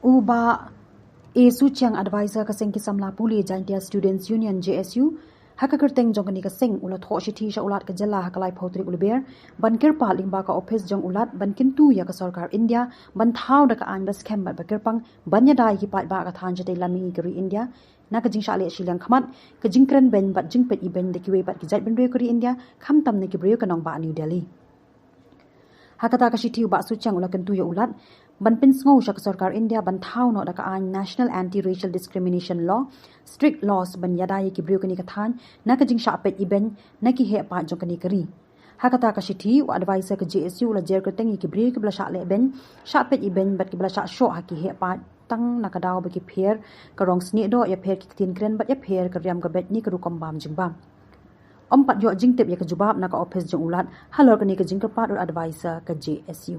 Uba Suchang advisor kaseng ki Samla Puli Jantia Students Union JSU hakakerteng jong kani kaseng ulat ho shithi sha ulat ka jalla hakalai photri ulber ban Kyrpad Lyngba ka office jong ulat ban kintu ya ka Sorkar India ban thau da ka an bas kem ba Kyrpang ban ya dai ki pat ba ka than jate lami gari India na ka jing sha le Shillong khamat ka jing kren ben bat jing pet iben de ki we bat ki jat ben re kari India kham tam ne ki bre ka nong ba New Delhi hakata ka shithi ba Suchang ulat kintu ya ulat ban pinsngo sha ka Sorkar India ban thau no da ka an National Anti-Racial Discrimination Law strict laws ban yadai ki brio kani ka than na ka jing sha pet iben na ki he pa jong kani kari hakata ka shithi wa advisor ka JSU la jer ka tengi ki brio ki bla sha le ben sha pet iben bat ki bla sha sho ha ki he pa tang na ka daw ba ki pher ka rong sni do ya pher ki tin kren bat ya pher ka riam ka bet ni ka ru kom bam jing bam pat yo jing tep ya ka jubab na ka office jong ulat halor kani ka jing ka pat advisor ka JSU